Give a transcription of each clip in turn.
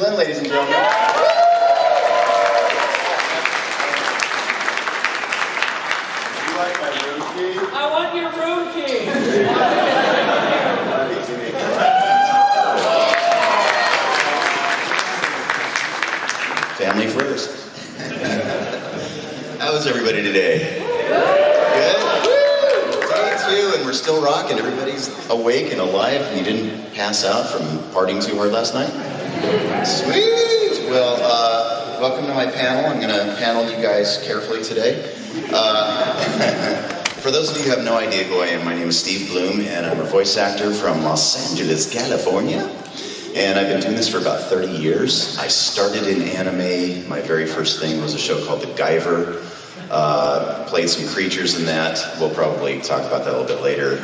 Berlin, ladies and gentlemen. Would you like my room key? I want your room key. Family first. How's everybody today? Good? Day 2, and we're still rocking. Everybody's awake and alive, and you didn't pass out from partying too hard last night? Sweet! Well, welcome to my panel. I'm going to panel you guys carefully today. For those of you who have no idea who I am, my name is Steve Blum, and I'm a voice actor from Los Angeles, California. And I've been doing this for about 30 years. I started in anime. My very first thing was a show called The Guyver. Played some creatures in that. We'll probably talk about that a little bit later.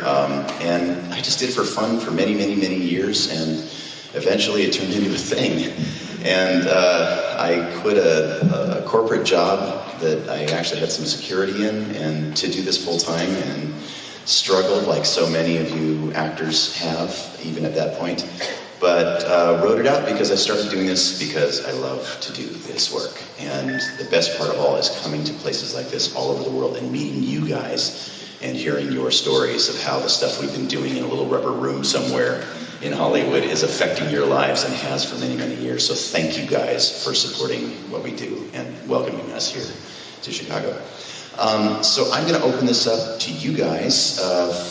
And I just did it for fun for many, many, many years, and eventually it turned into a thing. And I quit a corporate job that I actually had some security in, and to do this full time, and struggled like so many of you actors have, even at that point. But wrote it out because I started doing this because I love to do this work. And the best part of all is coming to places like this all over the world and meeting you guys and hearing your stories of how the stuff we've been doing in a little rubber room somewhere in Hollywood is affecting your lives and has for many, many years. So thank you guys for supporting what we do and welcoming us here to Chicago. So I'm going to open this up to you guys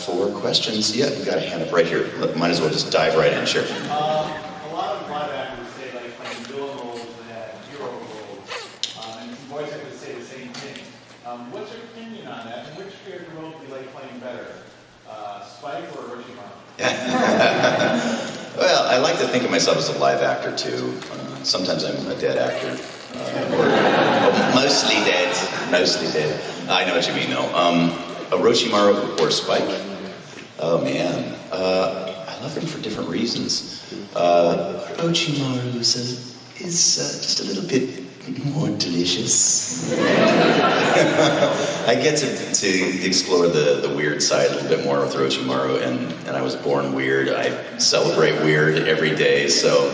for questions. Yeah, we got a hand up right here. Might as well just dive right in, sure. A lot of live actors say like playing villain roles and hero roles, and voice actors say the same thing. What's your opinion on that, and which character role do you like playing better, Spike or Rosemont? Well, I like to think of myself as a live actor too. Sometimes I'm a dead actor. Mostly dead. I know what you mean, though. Orochimaru or Spike? Oh, man. I love them for different reasons. Orochimaru is just a little bit more delicious. I get to explore the weird side a little bit more with Orochimaru, and I was born weird. I celebrate weird every day, so...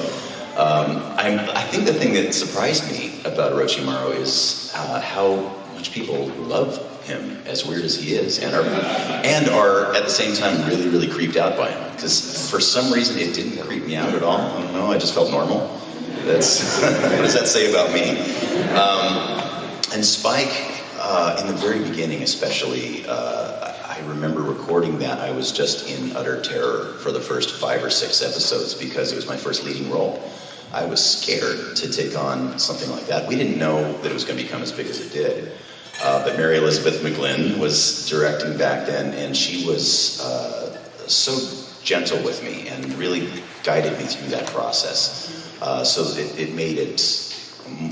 I think the thing that surprised me about Orochimaru is how much people love him, as weird as he is, and are at the same time really, really creeped out by him. Because for some reason it didn't creep me out at all. I don't know, I just felt normal. That's what does that say about me? And Spike, in the very beginning especially, I remember recording that. I was just in utter terror for the first 5 or 6 episodes because it was my first leading role. I was scared to take on something like that. We didn't know that it was going to become as big as it did. But Mary Elizabeth McGlynn was directing back then, and she was so gentle with me and really guided me through that process. So it made it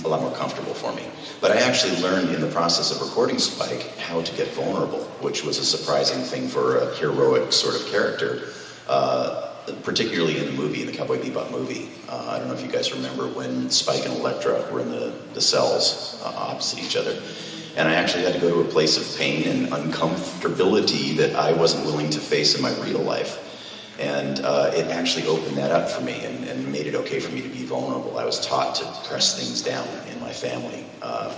a lot more comfortable for me. But I actually learned in the process of recording Spike how to get vulnerable, which was a surprising thing for a heroic sort of character, particularly in the movie, in the Cowboy Bebop movie. I don't know if you guys remember when Spike and Elektra were in the cells opposite each other. And I actually had to go to a place of pain and uncomfortability that I wasn't willing to face in my real life. And it actually opened that up for me and made it okay for me to be vulnerable. I was taught to press things down in my family.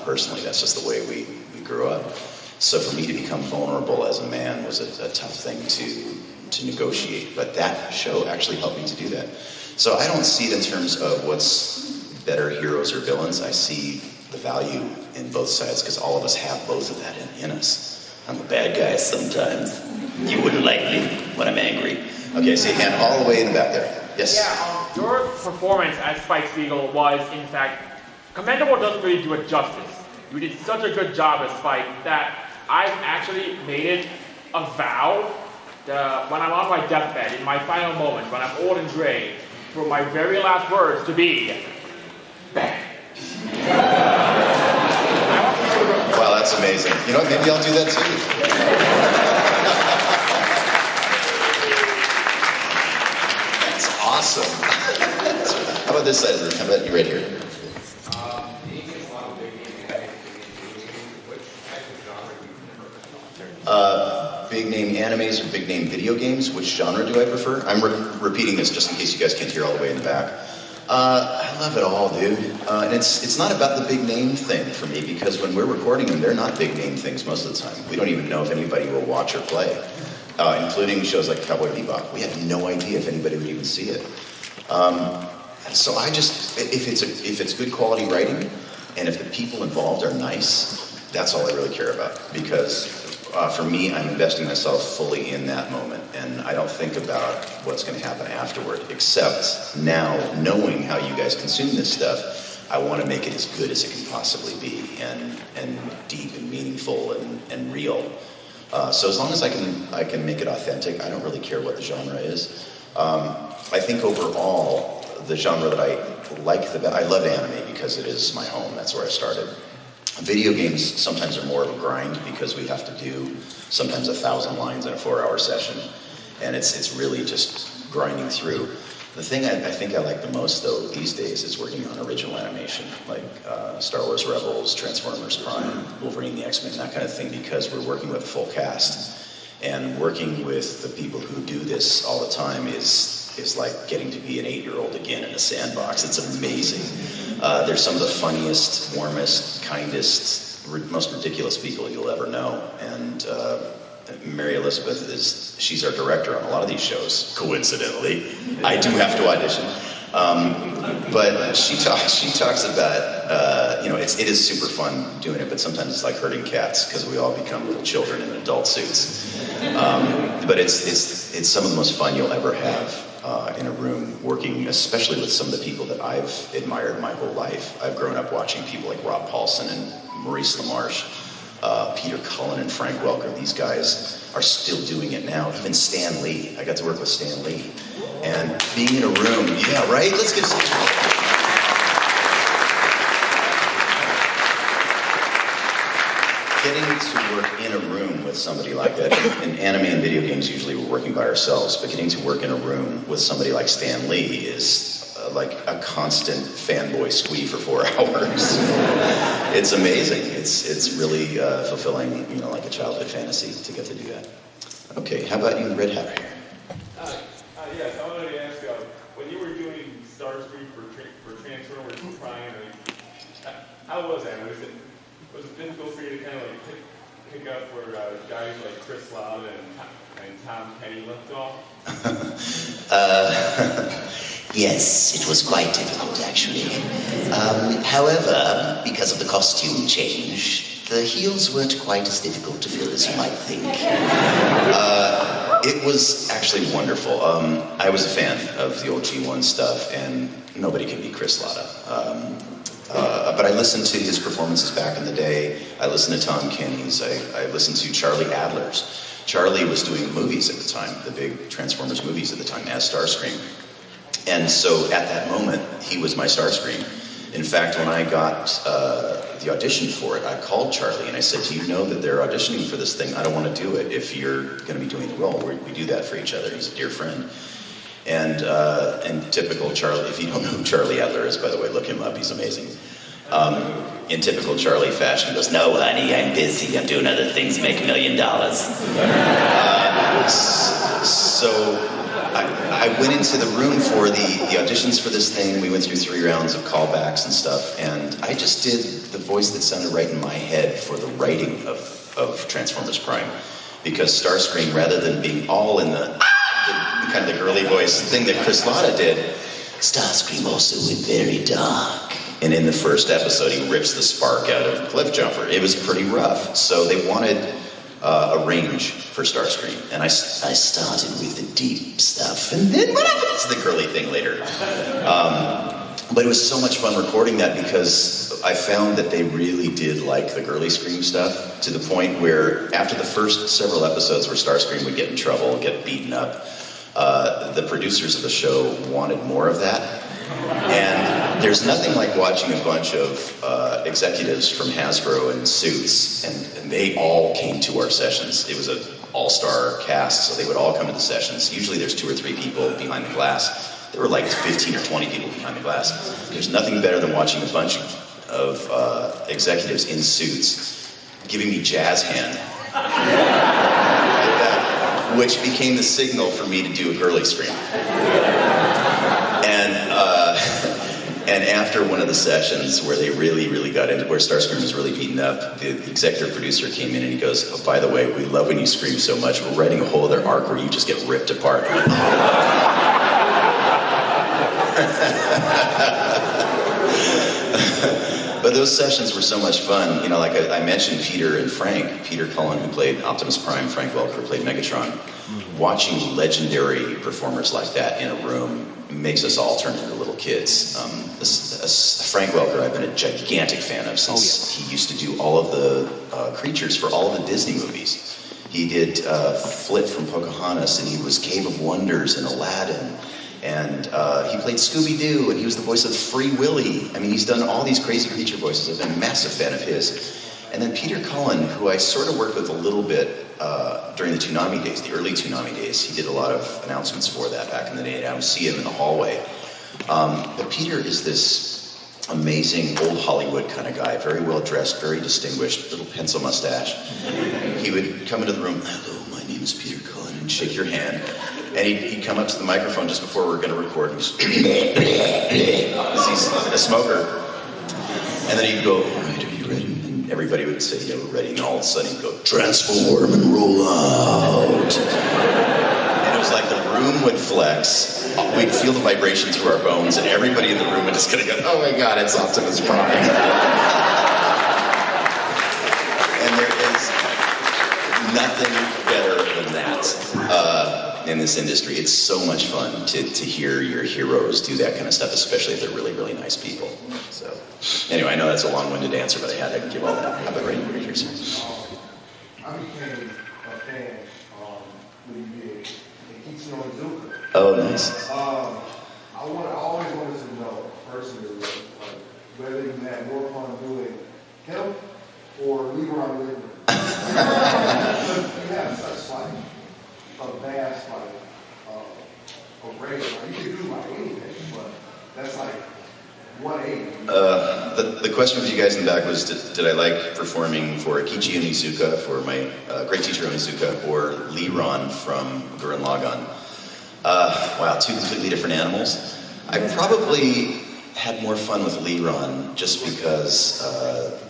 Personally, that's just the way we grew up. So for me to become vulnerable as a man was a tough thing to negotiate. But that show actually helped me to do that. So I don't see it in terms of what's better, heroes or villains. I see the value in both sides because all of us have both of that in us. I'm a bad guy sometimes. You wouldn't like me when I'm angry. Okay, I see a hand all the way in the back there. Yes? Yeah, your performance as Spike Spiegel was, in fact, commendable. Doesn't really do it justice. You did such a good job as Spike that I've actually made it a vow when I'm on my deathbed, in my final moment, when I'm old and gray, for my very last words to be, bang. Wow, that's amazing. You know what, maybe I'll do that too. That's awesome. How about this side of the room? How about you right here? Big name animes or big name video games, which genre do I prefer? I'm repeating this just in case you guys can't hear all the way in the back. I love it all, dude. And it's not about the big name thing for me, because when we're recording them, they're not big name things most of the time. We don't even know if anybody will watch or play, including shows like Cowboy Bebop. We have no idea if anybody would even see it. So I just, if it's good quality writing, and if the people involved are nice, that's all I really care about. Because for me, I'm investing myself fully in that moment, and I don't think about what's going to happen afterward, except now, knowing how you guys consume this stuff, I want to make it as good as it can possibly be, and deep and meaningful and real. So as long as I can make it authentic, I don't really care what the genre is. I think overall, the genre that I like the best, I love anime because it is my home, that's where I started. Video games sometimes are more of a grind because we have to do sometimes 1,000 lines in a 4-hour session, and it's really just grinding through. The thing I think I like the most, though, these days is working on original animation, like Star Wars Rebels, Transformers Prime, Wolverine, the X-Men, that kind of thing, because we're working with a full cast. And working with the people who do this all the time is like getting to be an 8-year-old again in a sandbox. It's amazing. They're some of the funniest, warmest, kindest, most ridiculous people you'll ever know. And Mary Elizabeth she's our director on a lot of these shows, coincidentally. I do have to audition. But she talks about, it is super fun doing it, but sometimes it's like herding cats because we all become little children in adult suits. But it's some of the most fun you'll ever have in a room, working especially with some of the people that I've admired my whole life. I've grown up watching people like Rob Paulson and Maurice LaMarche, Peter Cullen and Frank Welker. These guys are still doing it now. Even Stan Lee. I got to work with Stan Lee. And being in a room, yeah, right? Let's get some. Getting to work in a room with somebody like that, in anime and video games usually we're working by ourselves, but getting to work in a room with somebody like Stan Lee is like a constant fanboy squee for 4 hours. It's amazing. It's really fulfilling, like a childhood fantasy to get to do that. Okay, how about you, Red Hat here? Yes, I wanted to ask, when you were doing Starscream for Transformers Prime, how was that? Was it difficult for you to kind of like pick up where guys like Chris Loud and Tom Kenny left off? Yes, it was quite difficult actually. However, because of the costume change, the heels weren't quite as difficult to fill as you might think. It was actually wonderful. I was a fan of the old G1 stuff, and nobody can beat Chris Latta. But I listened to his performances back in the day. I listened to Tom Kenny's. I listened to Charlie Adler's. Charlie was doing movies at the time, the big Transformers movies at the time, as Starscream. And so at that moment, he was my Starscream. In fact, when I got the audition for it, I called Charlie and I said, do you know that they're auditioning for this thing? I don't want to do it if you're going to be doing the role. We do that for each other. He's a dear friend. And typical Charlie, if you don't know who Charlie Adler is, by the way, look him up. He's amazing. In typical Charlie fashion, he goes, no, honey, I'm busy. I'm doing other things, make $1 million. So I went into the room for the auditions for this thing. We went through 3 rounds of callbacks and stuff, and I just did the voice that sounded right in my head for the writing of Transformers Prime. Because Starscream, rather than being all in the kind of the girly voice thing that Chris Latta did, Starscream also went very dark. And in the first episode, he rips the spark out of Cliffjumper. It was pretty rough. So they wanted a range for Starscream. And I started with the deep stuff, and then what happens to the girly thing later? But it was so much fun recording that because I found that they really did like the girly Scream stuff, to the point where after the first several episodes where Starscream would get in trouble, get beaten up, the producers of the show wanted more of that. And there's nothing like watching a bunch of executives from Hasbro in suits, and they all came to our sessions. It was an all-star cast, so they would all come to the sessions. Usually there's 2 or 3 people behind the glass. There were like 15 or 20 people behind the glass. There's nothing better than watching a bunch of executives in suits giving me jazz hand, like that, which became the signal for me to do a girly Scream. And And after one of the sessions where they really got into, where Starscream was really beaten up, the executive producer came in and he goes, "Oh, by the way, we love when you scream so much. We're writing a whole other arc where you just get ripped apart." But those sessions were so much fun. You know, like I mentioned Peter and Frank. Peter Cullen, who played Optimus Prime, Frank Welker, who played Megatron. Watching legendary performers like that in a room makes us all turn into little kids. Frank Welker, I've been a gigantic fan of since he used to do all of the creatures for all of the Disney movies. He did Flit from Pocahontas, and he was Cave of Wonders and Aladdin. And he played Scooby-Doo, and he was the voice of Free Willy. I mean, he's done all these crazy creature voices. I've been a massive fan of his. And then Peter Cullen, who I sort of worked with a little bit during the Toonami days, the early Toonami days. He did a lot of announcements for that back in the day, and I would see him in the hallway. But Peter is this amazing old Hollywood kind of guy, very well dressed, very distinguished, little pencil mustache. He would come into the room, "Hello, my name is Peter Cullen," and shake your hand. And he'd come up to the microphone just before we were going to record, and because he's a smoker. And then he'd go, "All right, are you ready?" And everybody would say, "Yeah, we're ready." And all of a sudden he'd go, "Transform and roll out." And it was like the room would flex. We'd feel the vibration through our bones, and everybody in the room would just kind of go, "Oh my God, it's Optimus Prime." And there is nothing better than that. In this industry, it's so much fun to hear your heroes do that kind of stuff, especially if they're really nice people. So, anyway, I know that's a long-winded answer, but I had to give all that. How about Ray? I became a fan when you did Ikichi no Izuka. Oh, nice. I always wanted to know personally, like, whether you had more fun doing him or Leroy Whitman. Because you have such like a vast array. You can do like anything, but that's like 180. The question for you guys in the back was, did I like performing for Ikichi Onizuka, for my great teacher Onizuka, or Leron from Gurren Lagann? Wow, two completely different animals. I probably had more fun with Leron just because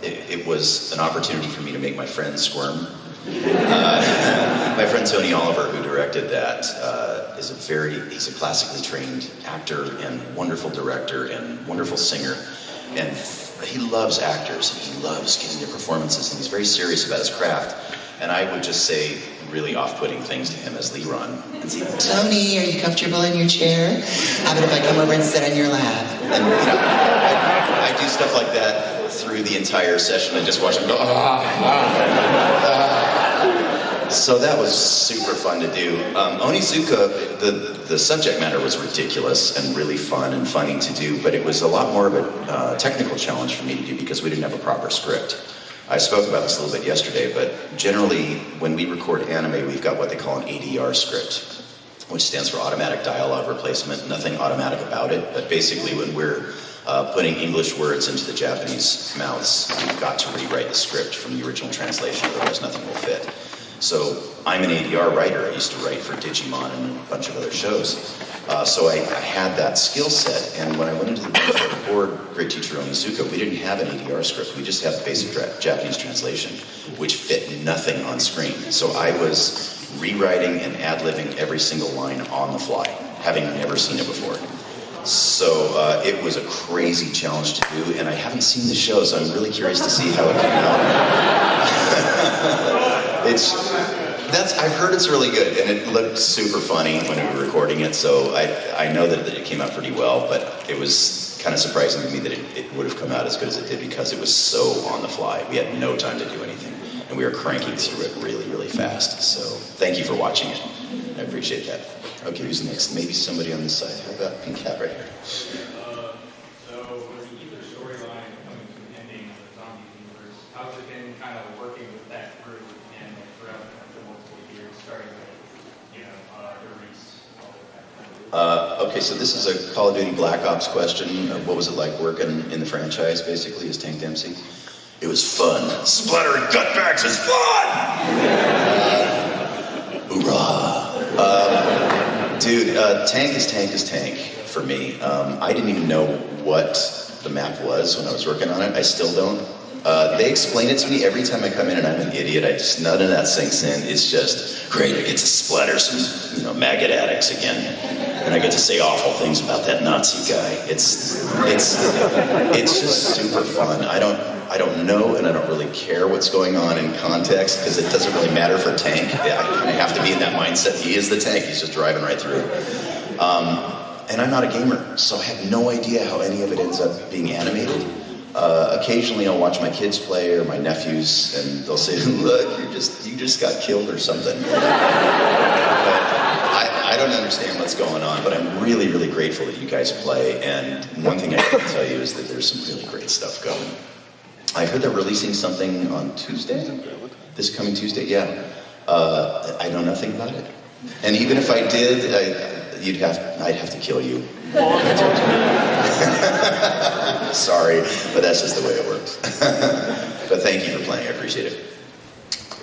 it was an opportunity for me to make my friends squirm. My friend Tony Oliver, who directed that, he's a classically trained actor and wonderful director and wonderful singer. And he loves actors, and he loves getting their performances, and he's very serious about his craft. And I would just say really off-putting things to him as Leron. And say, "Tony, are you comfortable in your chair? How about if I come over and sit on your lap?" And I do stuff like that through the entire session. I just watch him go, So that was super fun to do. Onizuka, the subject matter was ridiculous and really fun and funny to do, but it was a lot more of a technical challenge for me to do because we didn't have a proper script. I spoke about this a little bit yesterday, but generally when we record anime, we've got what they call an ADR script, which stands for automatic dialogue replacement. Nothing automatic about it, but basically when we're putting English words into the Japanese mouths, we've got to rewrite the script from the original translation, otherwise nothing will fit. So I'm an ADR writer. I used to write for Digimon and a bunch of other shows. So I had that skill set, and when I went into the room to record Great Teacher Onizuka, we didn't have an ADR script. We just had the basic Japanese translation, which fit nothing on screen. So I was rewriting and ad-libbing every single line on the fly, having never seen it before. So it was a crazy challenge to do, and I haven't seen the show, so I'm really curious to see how it came out. I've heard it's really good, and it looked super funny when we were recording it, so I know that it came out pretty well, but it was kind of surprising to me that it would have come out as good as it did because it was so on the fly. We had no time to do anything, and we were cranking through it really fast. So thank you for watching it. I appreciate that. Okay, who's next? Maybe somebody on this side. How about Pink Cat right here? So with either storyline coming to an ending of the zombie universe, how's it been kind of working with that group and throughout the multiple years, starting with, Reese, all that? Okay, so this is a Call of Duty Black Ops question. What was it like working in the franchise, basically, as Tank Dempsey? It was fun. Splattering gutbags is fun! Hoorah! Dude, tank is tank for me. I didn't even know what the map was when I was working on it. I still don't. They explain it to me every time I come in, and I'm an idiot. None of that sinks in. It's just great. I get to splatter some, maggot addicts again, and I get to say awful things about that Nazi guy. It's just super fun. I don't know, and I don't really care what's going on in context because it doesn't really matter for Tank. I have to be in that mindset. He is the tank. He's just driving right through. And I'm not a gamer, so I have no idea how any of it ends up being animated. Occasionally I'll watch my kids play or my nephews, and they'll say, "Look, you just got killed or something." But I don't understand what's going on, but I'm really, really grateful that you guys play. And one thing I can tell you is that there's some really great stuff going. I heard they're releasing something on Tuesday. This coming Tuesday, yeah. I know nothing about it, and even if I did, I'd have to kill you. Sorry, but that's just the way it works. But thank you for playing. I appreciate it.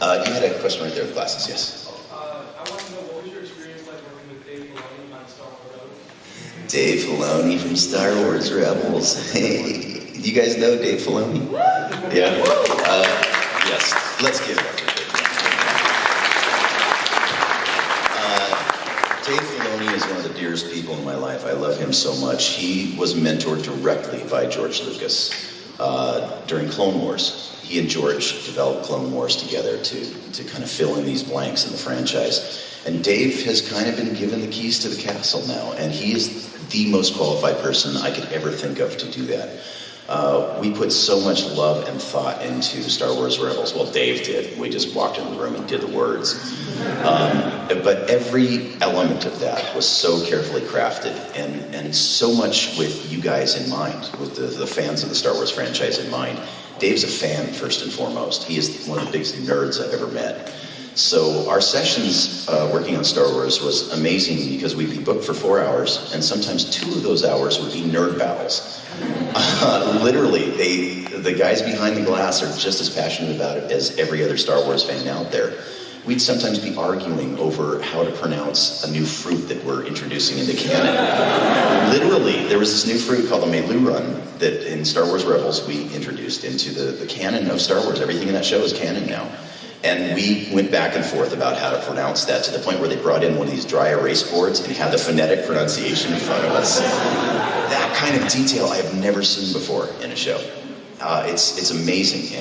You had a question right there with glasses, yes? I want to know, what was your experience like working with Dave Filoni on Star Wars Rebels? Dave Filoni from Star Wars Rebels. Hey, you guys know Dave Filoni? Yeah? Yes. Let's give it up for Dave. Dave Filoni is one of the dearest people in my life. I love him so much. He was mentored directly by George Lucas during Clone Wars. He and George developed Clone Wars together to kind of fill in these blanks in the franchise. And Dave has kind of been given the keys to the castle now, and he is the most qualified person I could ever think of to do that. We put so much love and thought into Star Wars Rebels. Well, Dave did. We just walked into the room and did the words. But every element of that was so carefully crafted, and so much with you guys in mind, with the fans of the Star Wars franchise in mind. Dave's a fan, first and foremost. He is one of the biggest nerds I've ever met. So our sessions working on Star Wars was amazing because we'd be booked for 4 hours, and sometimes 2 of those hours would be nerd battles. Literally, the guys behind the glass are just as passionate about it as every other Star Wars fan out there. We'd sometimes be arguing over how to pronounce a new fruit that we're introducing into canon. Literally, there was this new fruit called the Melurun that in Star Wars Rebels we introduced into the canon of Star Wars. Everything in that show is canon now. And we went back and forth about how to pronounce that, to the point where they brought in one of these dry erase boards and had the phonetic pronunciation in front of us. That kind of detail I have never seen before in a show. It's amazing,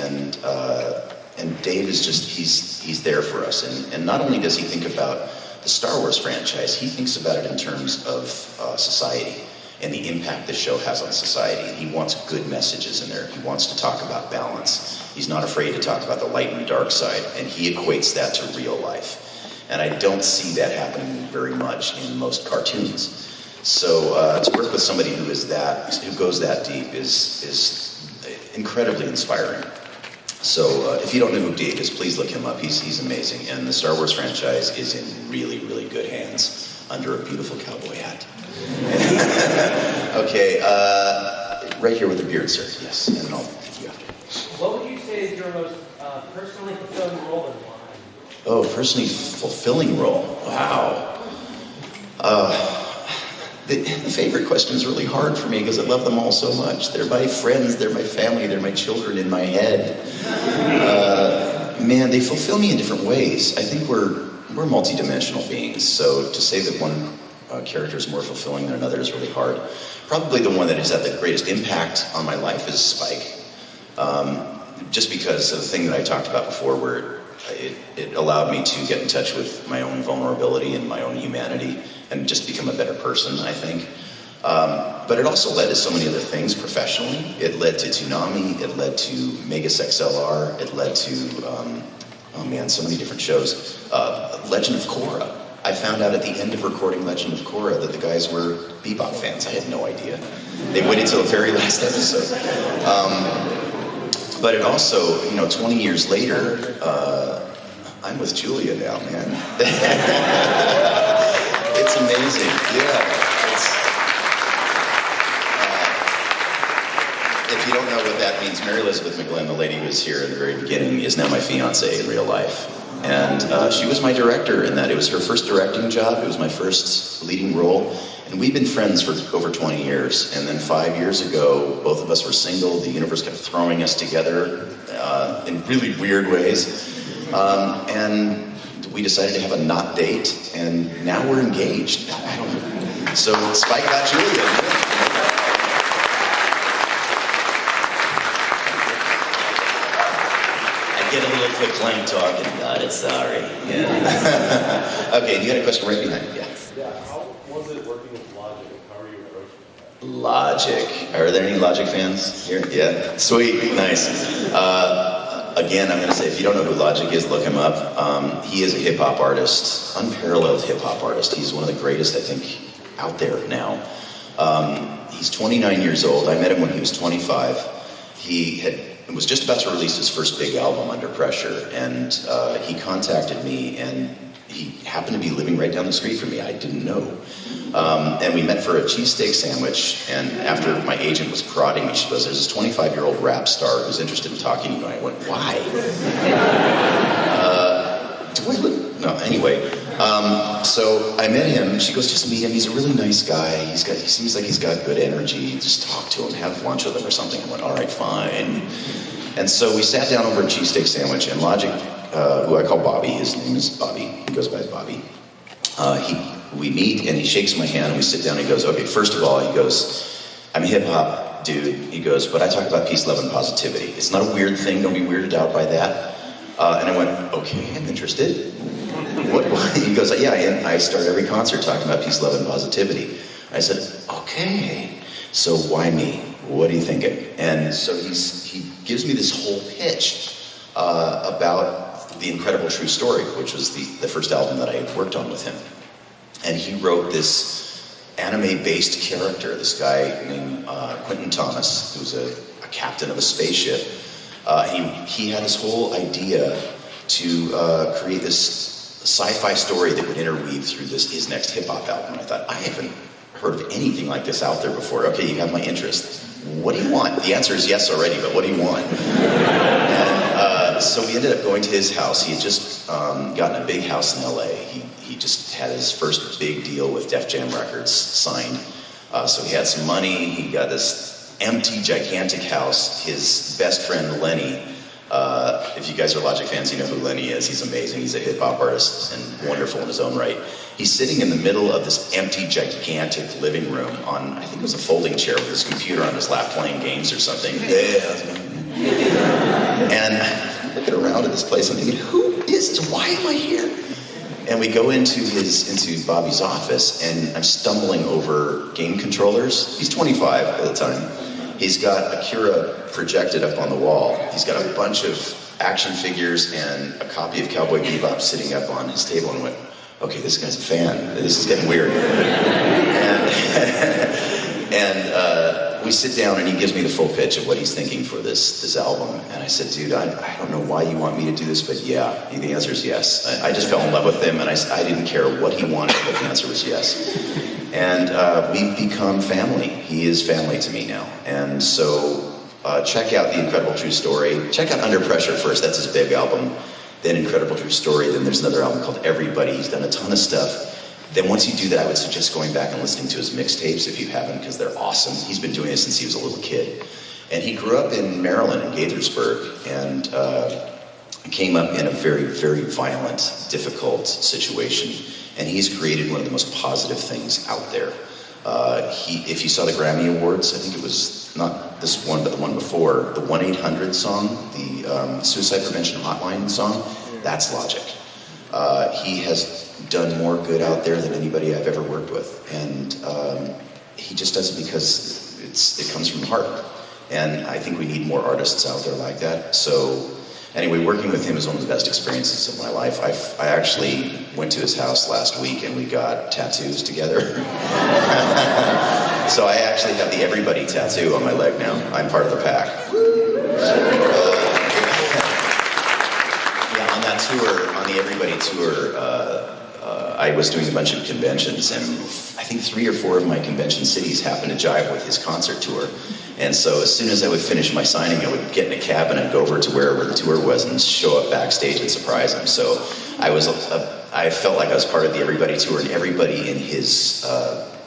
and Dave is just, he's there for us. And not only does he think about the Star Wars franchise, he thinks about it in terms of society and the impact the show has on society. He wants good messages in there. He wants to talk about balance. He's not afraid to talk about the light and dark side, and he equates that to real life. And I don't see that happening very much in most cartoons. So to work with somebody who goes that deep is incredibly inspiring. So if you don't know who Dave is, please look him up. He's amazing, and the Star Wars franchise is in really, really good hands under a beautiful cowboy hat. Okay, right here with the beard, sir. Yes, and then I'll take you after. What would you say is your most personally fulfilling role in life? Oh, personally fulfilling role. Wow. The favorite question is really hard for me because I love them all so much. They're my friends, they're my family, they're my children in my head. Man, they fulfill me in different ways. I think we're multidimensional beings, so to say that one character is more fulfilling than another is really hard. Probably the one that has had the greatest impact on my life is Spike. Just because of the thing that I talked about before, where it allowed me to get in touch with my own vulnerability and my own humanity and just become a better person, I think. But it also led to so many other things professionally. It led to Toonami, it led to Megas XLR, it led to, so many different shows. Legend of Korra. I found out at the end of recording Legend of Korra that the guys were Bebop fans. I had no idea. They waited till the very last episode. But it also, 20 years later, I'm with Julia now, man. It's amazing. Yeah. If you don't know what that means, Mary Elizabeth McGlynn, the lady who was here at the very beginning, is now my fiance in real life. And she was my director in that. It was her first directing job. It was my first leading role. And we've been friends for over 20 years. And then 5 years ago, both of us were single. The universe kept throwing us together in really weird ways. And we decided to have a not date, and now we're engaged. I don't know. So Spike got Julia. Get a little verklempt talking about it, sorry. Yeah. Okay, you got a question right behind you. Yeah, how was it working with Logic? How are you approaching that? Logic. Are there any Logic fans here? Yeah, sweet, nice. Again, I'm going to say, if you don't know who Logic is, look him up. He is a hip-hop artist, unparalleled hip-hop artist. He's one of the greatest, I think, out there now. He's 29 years old. I met him when he was 25. He was just about to release his first big album, Under Pressure, and he contacted me, and he happened to be living right down the street from me. I didn't know. And we met for a cheesesteak sandwich, and after my agent was prodding me, she goes, there's this 25-year-old rap star who's interested in talking to you. And I went, why? Do I look? No, anyway. So I met him. She goes, just meet him. He's a really nice guy. He seems like he's got good energy. Just talk to him, have lunch with him or something. I went, all right, fine. And so we sat down over a cheesesteak sandwich, and Logic, who I call Bobby, his name is Bobby. He goes by Bobby. We meet, and he shakes my hand, and we sit down, and he goes, okay, first of all, he goes, I'm a hip-hop dude. He goes, but I talk about peace, love, and positivity. It's not a weird thing. Don't be weirded out by that. And I went, okay, I'm interested. What? He goes, yeah, and I start every concert talking about peace, love, and positivity. I said, okay, so why me? What are you thinking? And so he gives me this whole pitch about The Incredible True Story, which was the first album that I worked on with him. And he wrote this anime-based character, this guy named Quentin Thomas, who's a captain of a spaceship. He had this whole idea to create this sci-fi story that would interweave through his next hip-hop album. And I thought, I haven't heard of anything like this out there before. Okay, you have my interest. What do you want? The answer is yes already, but what do you want? And so we ended up going to his house. He had just gotten a big house in LA. He just had his first big deal with Def Jam Records signed. So he had some money. He got this empty, gigantic house. His best friend, Lenny, if you guys are Logic fans, you know who Lenny is. He's amazing. He's a hip-hop artist and wonderful in his own right. He's sitting in the middle of this empty, gigantic living room on, I think it was a folding chair with his computer on his lap playing games or something. And I'm looking around at this place, I'm thinking, who is this? Why am I here? And we go into Bobby's office, and I'm stumbling over game controllers. He's 25 at the time. He's got Akira projected up on the wall. He's got a bunch of action figures and a copy of Cowboy Bebop sitting up on his table, and went, okay, this guy's a fan. This is getting weird. And we sit down, and he gives me the full pitch of what he's thinking for this album. And I said, dude, I don't know why you want me to do this, but yeah, the answer is yes. I just fell in love with him, and I didn't care what he wanted, but the answer was yes. And we've become family. He is family to me now. And so check out The Incredible True Story. Check out Under Pressure first. That's his big album. Then Incredible True Story. Then there's another album called Everybody. He's done a ton of stuff. Then once you do that, I would suggest going back and listening to his mixtapes if you haven't, because they're awesome. He's been doing this since he was a little kid. And he grew up in Maryland, in Gaithersburg, and came up in a very, very violent, difficult situation. And he's created one of the most positive things out there. If you saw the Grammy Awards, I think it was not this one, but the one before, the 1-800 song, the suicide prevention hotline song, that's Logic. He has done more good out there than anybody I've ever worked with. And he just does it because it comes from the heart. And I think we need more artists out there like that. So anyway, working with him is one of the best experiences of my life. I actually went to his house last week and we got tattoos together. So I actually have the Everybody tattoo on my leg now. I'm part of the pack. Yeah, on that tour, on the Everybody tour, I was doing a bunch of conventions, and I think 3 or 4 of my convention cities happened to jive with his concert tour. And so as soon as I would finish my signing, I would get in a cab and I'd go over to wherever the tour was and show up backstage and surprise him. So I felt like I was part of the Everybody Tour, and everybody in his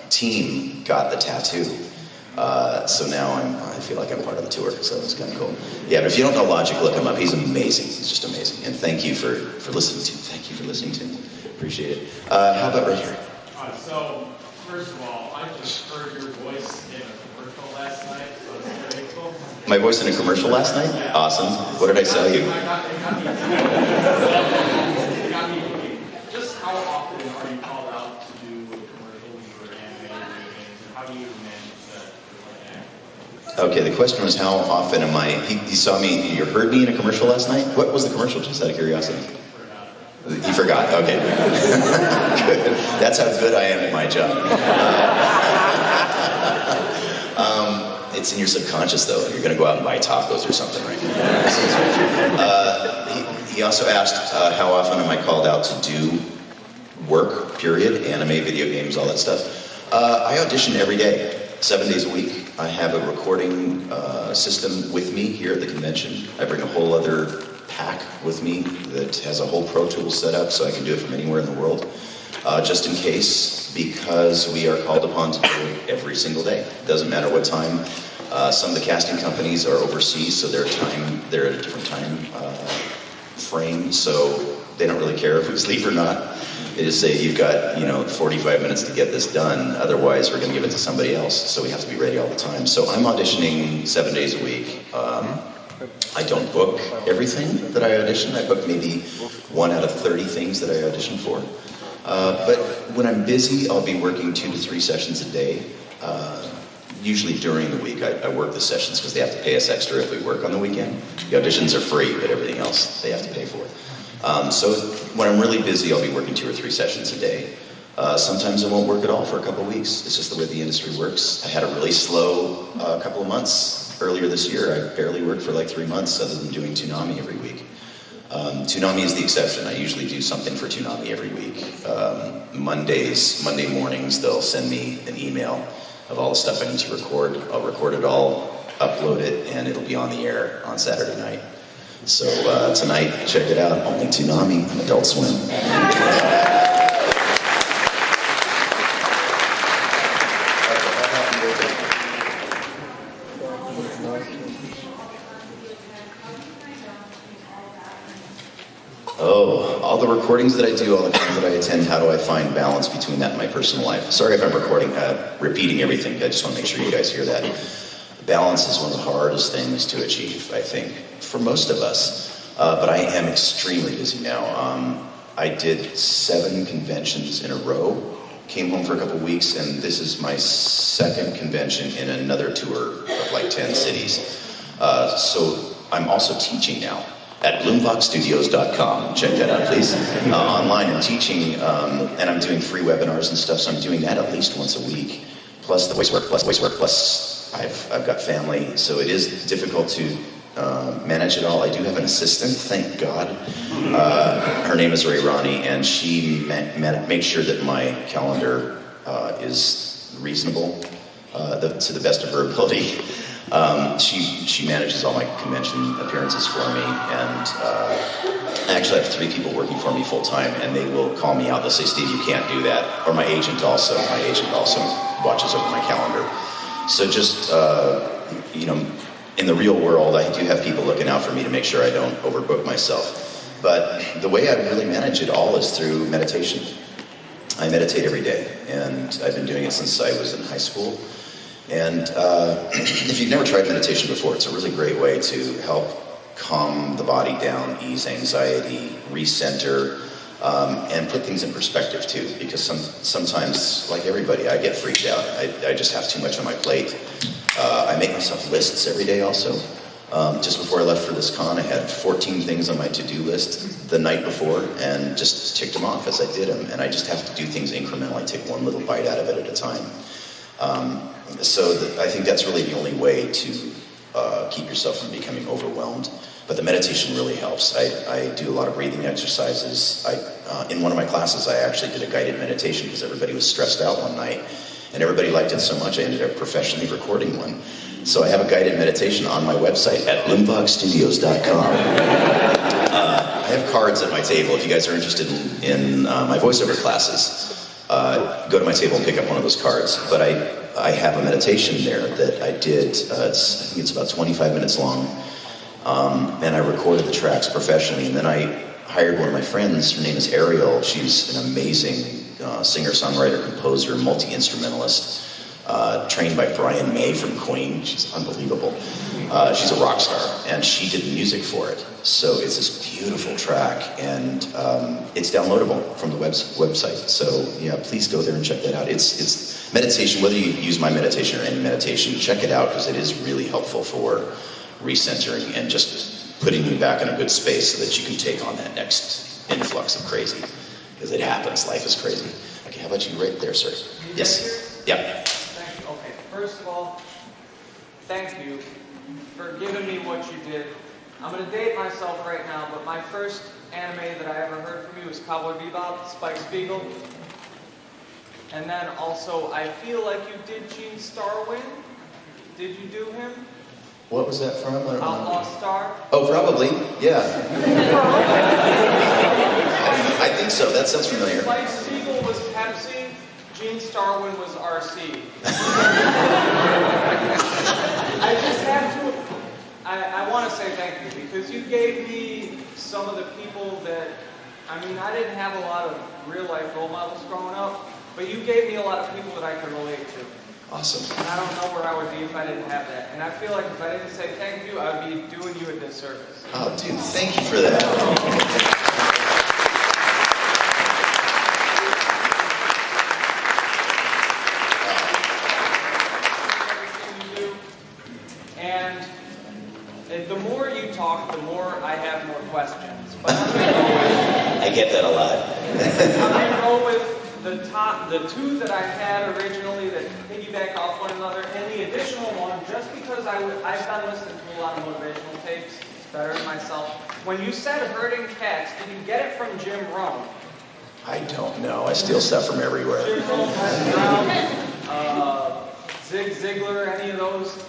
team got the tattoo. So now I feel like I'm part of the tour, so it's kind of cool. Yeah, but if you don't know Logic, look him up. He's amazing. He's just amazing. And thank you for listening to him. Thank you for listening to him. Appreciate it. How about right here? So, first of all, I just heard your voice in a commercial last night, so it's very cool. My voice in a commercial last night? Awesome. What did I sell you? It got me thinking. Just how often are you called out to do commercials for animated games, and how do you manage that? Okay, the question was how often am I, he saw me, you heard me in a commercial last night? What was the commercial, just out of curiosity? He forgot, okay. Good. That's how good I am at my job. It's in your subconscious though, you're gonna go out and buy tacos or something, right? He also asked how often am I called out to do work, period, anime, video games, all that stuff. I audition every day. 7 days a week. I have a recording system with me here at the convention. I bring a whole other pack with me that has a whole Pro Tools set up so I can do it from anywhere in the world, just in case, because we are called upon to do it every single day. Doesn't matter what time. Some of the casting companies are overseas, so they're at a different time frame, so they don't really care if we sleep or not. They just say, you've got 45 minutes to get this done, otherwise we're going to give it to somebody else, so we have to be ready all the time. So I'm auditioning 7 days a week. I don't book everything that I audition. I book maybe 1 out of 30 things that I audition for. But when I'm busy, I'll be working 2 to 3 sessions a day. Usually during the week, I work the sessions because they have to pay us extra if we work on the weekend. The auditions are free, but everything else they have to pay for. So when I'm really busy, I'll be working 2 or 3 sessions a day. Sometimes I won't work at all for a couple of weeks. It's just the way the industry works. I had a really slow couple of months earlier this year. I barely worked for like 3 months other than doing Toonami every week. Toonami is the exception. I usually do something for Toonami every week. Monday mornings, they'll send me an email of all the stuff I need to record. I'll record it all, upload it, and it'll be on the air on Saturday night. So tonight, check it out, only Toonami, Adult Swim. Oh, all the recordings that I do, all the times that I attend, how do I find balance between that and my personal life? Sorry if I'm repeating everything, I just want to make sure you guys hear that. Balance is one of the hardest things to achieve, I think, for most of us. But I am extremely busy now. I did 7 conventions in a row, came home for a couple weeks, and this is my 2nd convention in another tour of like 10 cities. So I'm also teaching now at bloomfoxstudios.com. Check that out, please. Online I'm teaching, and I'm doing free webinars and stuff, so I'm doing that at least once a week. Plus the voice work, plus I've got family, so it is difficult to manage it all. I do have an assistant, thank God. Her name is Ray Ronnie, and she makes sure that my calendar is reasonable to the best of her ability. She manages all my convention appearances for me, and I actually have 3 people working for me full time, and they will call me out. They'll say, Steve, you can't do that. Or my agent also watches over my calendar. So just, in the real world, I do have people looking out for me to make sure I don't overbook myself. But the way I really manage it all is through meditation. I meditate every day, and I've been doing it since I was in high school. And if you've never tried meditation before, it's a really great way to help calm the body down, ease anxiety, recenter, and put things in perspective too. Because sometimes, like everybody, I get freaked out. I just have too much on my plate. I make myself lists every day also. Just before I left for this con, I had 14 things on my to-do list the night before, and just ticked them off as I did them. And I just have to do things incrementally, take one little bite out of it at a time. I think that's really the only way to keep yourself from becoming overwhelmed. But the meditation really helps. I do a lot of breathing exercises. In one of my classes, I actually did a guided meditation because everybody was stressed out one night. And everybody liked it so much, I ended up professionally recording one. So I have a guided meditation on my website at bloomfoxstudios.com. I have cards at my table. If you guys are interested in my voiceover classes, go to my table and pick up one of those cards. But I have a meditation there that I did. I think it's about 25 minutes long. And I recorded the tracks professionally. And then I hired one of my friends. Her name is Ariel. She's an amazing singer, songwriter, composer, multi-instrumentalist, trained by Brian May from Queen. She's unbelievable. She's a rock star, and she did the music for it. So it's this beautiful track, and it's downloadable from the website. So yeah, please go there and check that out. It's meditation, whether you use my meditation or any meditation, check it out because it is really helpful for recentering and just putting you back in a good space so that you can take on that next influx of crazy. Because it happens, life is crazy. Okay, how about you right there, sir? Yes. Yep. Thank you. Okay, first of all, thank you for giving me what you did. I'm going to date myself right now, but my first anime that I ever heard from you was Cowboy Bebop, Spike Spiegel. And then also, I feel like you did Gene Starwind. Did you do him? What was that from? Outlaw Star? Oh, probably. Yeah. I think so. That sounds familiar. Spike Spiegel was Pepsi. Gene Starwind was RC. I just have to. I want to say thank you because you gave me some of the people that. I mean, I didn't have a lot of real life role models growing up, but you gave me a lot of people that I could relate to. Awesome. And I don't know where I would be if I didn't have that. And I feel like if I didn't say thank you, I would be doing you a disservice. Oh, dude, thank you for that. And the more you talk, the more I have more questions. But I'm going to go with... I get that a lot. I'm going to go with the two that I had originally that piggyback off one another, and the additional one, just because I've been listening to a lot of motivational tapes, better than myself. When you said herding cats, did you get it from Jim Rohn? I don't know. I steal stuff from everywhere. Jim Rohn, Les Brown, Zig Ziglar, any of those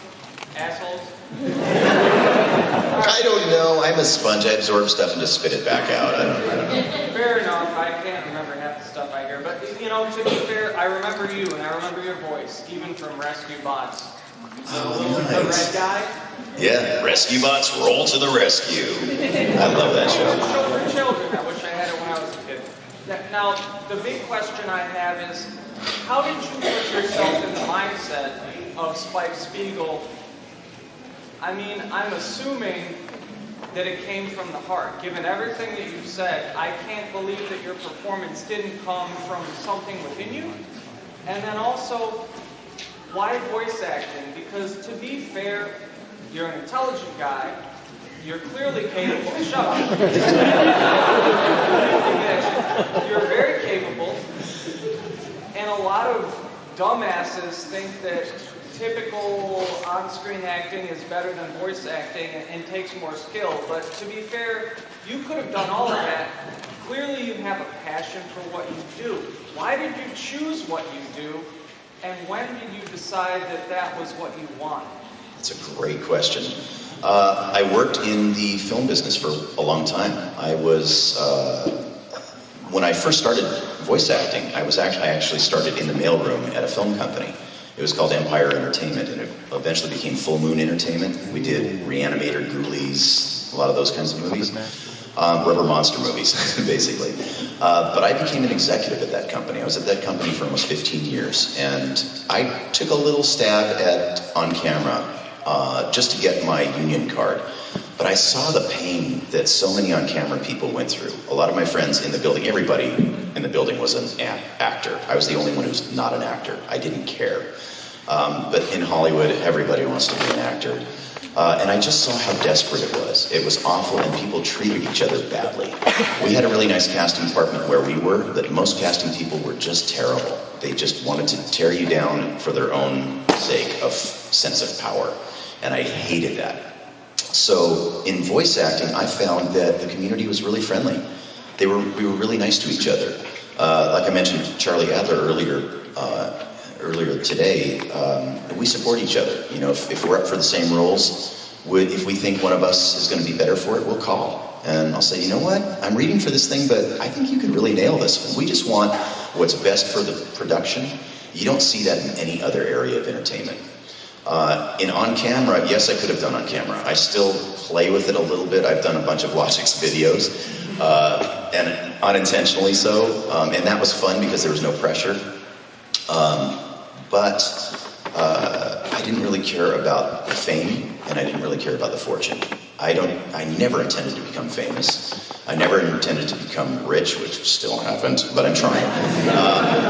assholes? I don't know. I'm a sponge. I absorb stuff and just spit it back out. I don't know. Fair enough. I can't remember half the stuff I hear. But, you know, to be fair, I remember you and I remember your voice, even from Rescue Bots. The red guy? Yeah, Rescue Bots roll to the rescue. I love that show. Show for children. I wish I had it when I was a kid. Now, the big question I have is, how did you put yourself in the mindset of Spike Spiegel? I mean, I'm assuming that it came from the heart. Given everything that you've said, I can't believe that your performance didn't come from something within you. And then also, why voice acting? Because to be fair, you're an intelligent guy. You're clearly capable. Shut up. You're very capable. And a lot of dumbasses think that typical on-screen acting is better than voice acting and takes more skill. But to be fair, you could have done all of that. Clearly you have a passion for what you do. Why did you choose what you do? And when did you decide that that was what you wanted? That's a great question. I worked in the film business for a long time. I was, when I first started voice acting, I actually started in the mailroom at a film company. It was called Empire Entertainment, and it eventually became Full Moon Entertainment. We did Reanimator, Ghoulies, a lot of those kinds of movies. Rubber monster movies, basically. But I became an executive at that company. I was at that company for almost 15 years, and I took a little stab at on camera just to get my union card. But I saw the pain that so many on-camera people went through. A lot of my friends in the building, everybody in the building was an actor. I was the only one who was not an actor. I didn't care. But in Hollywood, everybody wants to be an actor. And I just saw how desperate it was. It was awful, and people treated each other badly. We had a really nice casting department where we were, but most casting people were just terrible. They just wanted to tear you down for their own sake of sense of power. And I hated that. So in voice acting, I found that the community was really friendly. We were really nice to each other. Like I mentioned Charlie Adler earlier today, we support each other. You know, if we're up for the same roles, if we think one of us is going to be better for it, we'll call. And I'll say, you know what, I'm reading for this thing, but I think you could really nail this one. We just want what's best for the production. You don't see that in any other area of entertainment. In on-camera, yes, I could have done on-camera. I still play with it a little bit. I've done a bunch of Logic's videos, and unintentionally so, and that was fun because there was no pressure. But I didn't really care about the fame, and I didn't really care about the fortune. I never intended to become famous. I never intended to become rich, which still happened, but I'm trying.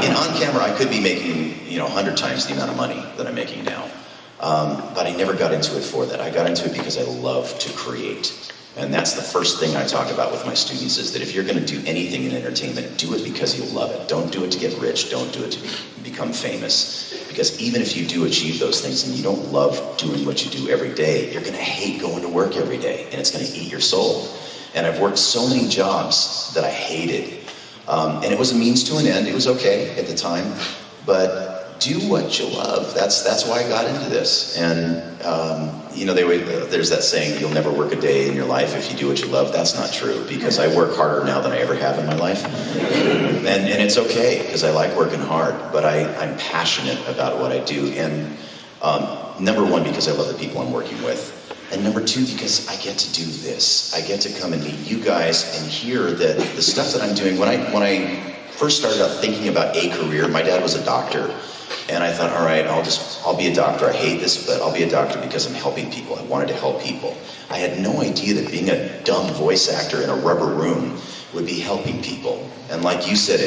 In on-camera, I could be making, 100 times the amount of money that I'm making now. But I never got into it for that. I got into it because I love to create. And that's the first thing I talk about with my students is that if you're going to do anything in entertainment, do it because you love it. Don't do it to get rich. Don't do it to become famous. Because even if you do achieve those things and you don't love doing what you do every day, you're going to hate going to work every day, and it's going to eat your soul. And I've worked so many jobs that I hated. And it was a means to an end. It was okay at the time. But do what you love. That's why I got into this. And, there's that saying, you'll never work a day in your life if you do what you love. That's not true, because I work harder now than I ever have in my life. And it's okay, because I like working hard, but I'm passionate about what I do. And number one, because I love the people I'm working with. And number two, because I get to do this. I get to come and meet you guys and hear that the stuff that I'm doing. When I first started out thinking about a career, my dad was a doctor. And I thought, all right, I'll be a doctor. I hate this, but I'll be a doctor because I'm helping people. I wanted to help people. I had no idea that being a dumb voice actor in a rubber room would be helping people. And like you said,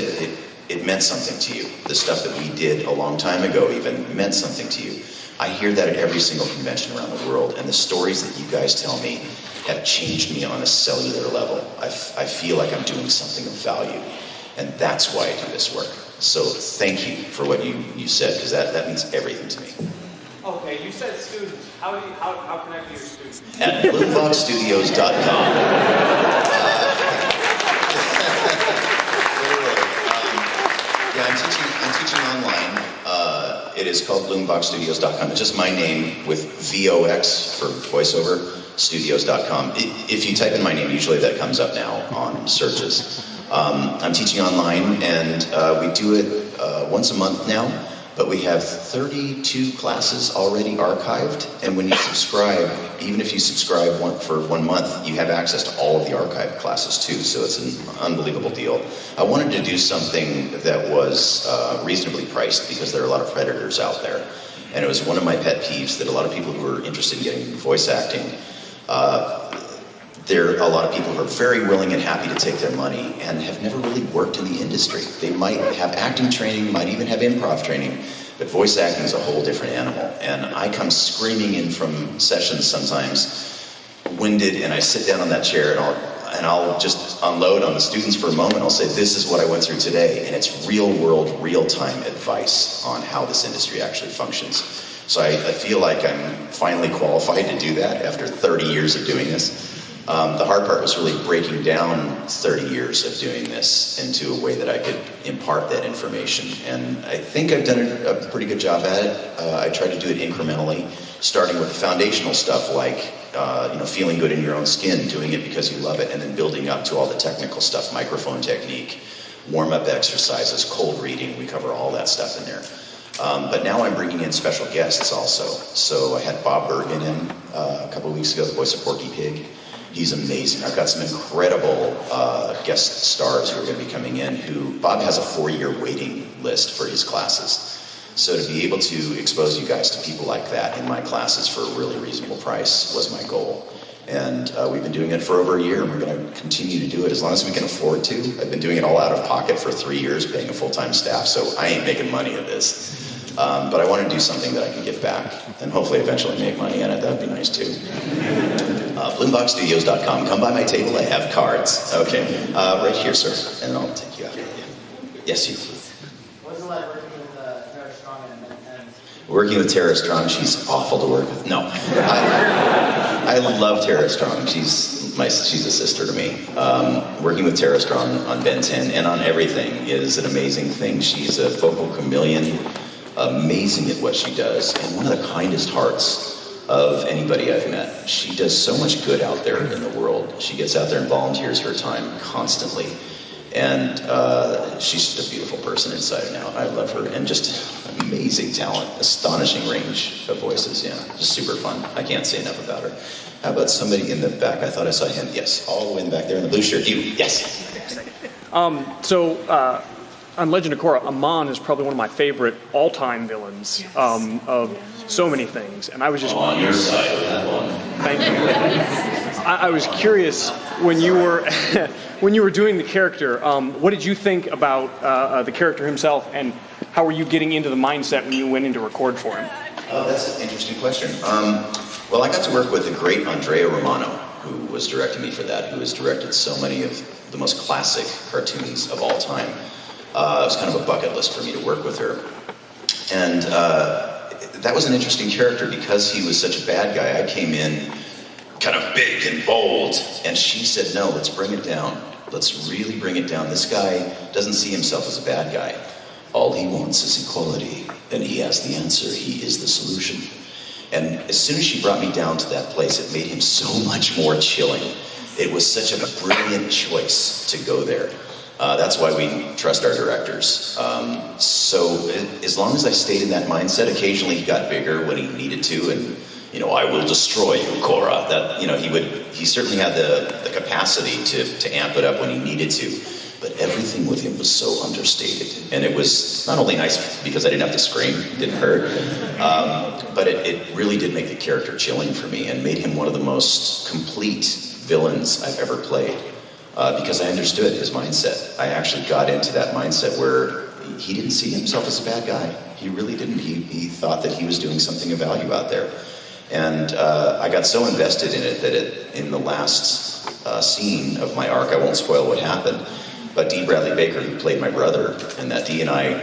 it meant something to you. The stuff that we did a long time ago even meant something to you. I hear that at every single convention around the world. And the stories that you guys tell me have changed me on a cellular level. I feel like I'm doing something of value. And that's why I do this work. So thank you for what you said, because that means everything to me. Okay, you said students. How can I be your student? At bloomboxstudios.com. I'm teaching online. It is called bloomboxstudios.com. It's just my name with VOX for voiceover, studios.com. If you type in my name, usually that comes up now on searches. I'm teaching online, and we do it once a month now, but we have 32 classes already archived, and when you subscribe, even if you subscribe for 1 month, you have access to all of the archived classes too, so it's an unbelievable deal. I wanted to do something that was reasonably priced, because there are a lot of predators out there, and it was one of my pet peeves that a lot of people who are interested in getting into voice acting, there are a lot of people who are very willing and happy to take their money and have never really worked in the industry. They might have acting training, might even have improv training, but voice acting is a whole different animal. And I come screaming in from sessions sometimes, winded, and I sit down on that chair and I'll just unload on the students for a moment. I'll say, this is what I went through today, and it's real world, real-time advice on how this industry actually functions. So I feel like I'm finally qualified to do that after 30 years of doing this. The hard part was really breaking down 30 years of doing this into a way that I could impart that information. And I think I've done a pretty good job at it. I try to do it incrementally, starting with the foundational stuff like feeling good in your own skin, doing it because you love it, and then building up to all the technical stuff, microphone technique, warm-up exercises, cold reading. We cover all that stuff in there. But now I'm bringing in special guests also. So I had Bob Bergen in a couple of weeks ago, the voice of Porky Pig. He's amazing. I've got some incredible guest stars who are going to be coming in who, Bob has a 4-year waiting list for his classes. So to be able to expose you guys to people like that in my classes for a really reasonable price was my goal. And we've been doing it for over a year, and we're going to continue to do it as long as we can afford to. I've been doing it all out of pocket for 3 years, paying a full-time staff, so I ain't making money at this. But I want to do something that I can give back, and hopefully eventually make money at it. That would be nice too. Bloomboxstudios.com. Come by my table. I have cards. Okay. Right here, sir. And I'll take you out. Yeah. Yes, you. What was it like working with Trevor Strong and Working with Tara Strong, she's awful to work with. No, I love Tara Strong. She's a sister to me. Working with Tara Strong on Ben 10 and on everything is an amazing thing. She's a vocal chameleon, amazing at what she does, and one of the kindest hearts of anybody I've met. She does so much good out there in the world. She gets out there and volunteers her time constantly. And she's just a beautiful person inside and out. I love her. And just amazing talent, astonishing range of voices. Yeah, just super fun. I can't say enough about her. How about somebody in the back? I thought I saw him. Yes, all the way in the back there in the blue shirt. You, yes. On Legend of Korra, Amon is probably one of my favorite all-time villains of so many things. And I was just on your side with that one. Thank you. I was curious when you were doing the character. What did you think about the character himself, and how were you getting into the mindset when you went in to record for him? Oh, that's an interesting question. Well, I got to work with the great Andrea Romano, who was directing me for that, who has directed so many of the most classic cartoons of all time. It was kind of a bucket list for me to work with her. And that was an interesting character because he was such a bad guy. I came in kind of big and bold, and she said, no, let's bring it down. Let's really bring it down. This guy doesn't see himself as a bad guy. All he wants is equality, and he has the answer. He is the solution. And as soon as she brought me down to that place, it made him so much more chilling. It was such a brilliant choice to go there. That's why we trust our directors. As long as I stayed in that mindset, occasionally he got bigger when he needed to, and I will destroy you, Korra. That he certainly had the capacity to amp it up when he needed to. But everything with him was so understated, and it was not only nice because I didn't have to scream, it didn't hurt, but it really did make the character chilling for me and made him one of the most complete villains I've ever played. Because I understood his mindset. I actually got into that mindset where he didn't see himself as a bad guy. He really didn't. He thought that he was doing something of value out there. And I got so invested in it that in the last scene of my arc, I won't spoil what happened, but D. Bradley Baker, who played my brother, and that D and I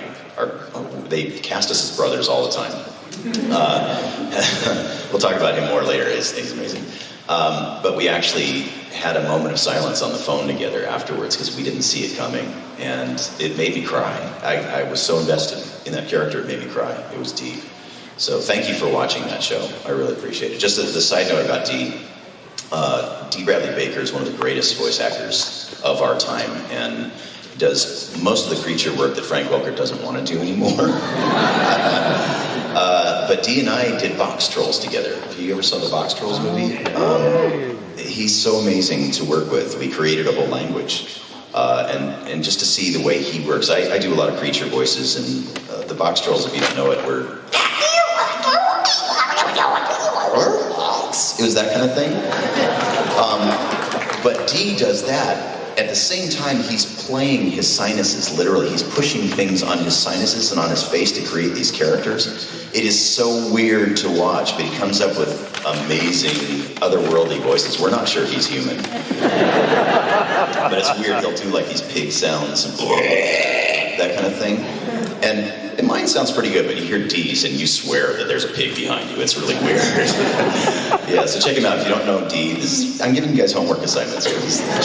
they cast us as brothers all the time. We'll talk about him more later. He's amazing. But we actually had a moment of silence on the phone together afterwards because we didn't see it coming, and it made me cry. I was so invested in that character, it made me cry. It was deep. So thank you for watching that show. I really appreciate it. Just the side note about D. D. Bradley Baker is one of the greatest voice actors of our time, and does most of the creature work that Frank Welker doesn't want to do anymore. But Dee and I did Box Trolls together. If you ever saw the Box Trolls movie, he's so amazing to work with. We created a whole language. And just to see the way he works, I do a lot of creature voices, and the Box Trolls, if you don't know it, it was that kind of thing. But Dee does that. At the same time, he's playing his sinuses, literally. He's pushing things on his sinuses and on his face to create these characters. It is so weird to watch, but he comes up with amazing, otherworldly voices. We're not sure he's human. But it's weird, he'll do like these pig sounds and that kind of thing. And mine sounds pretty good, but you hear Dee's and you swear that there's a pig behind you. It's really weird. Yeah, so check him out. If you don't know Dee, I'm giving you guys homework assignments.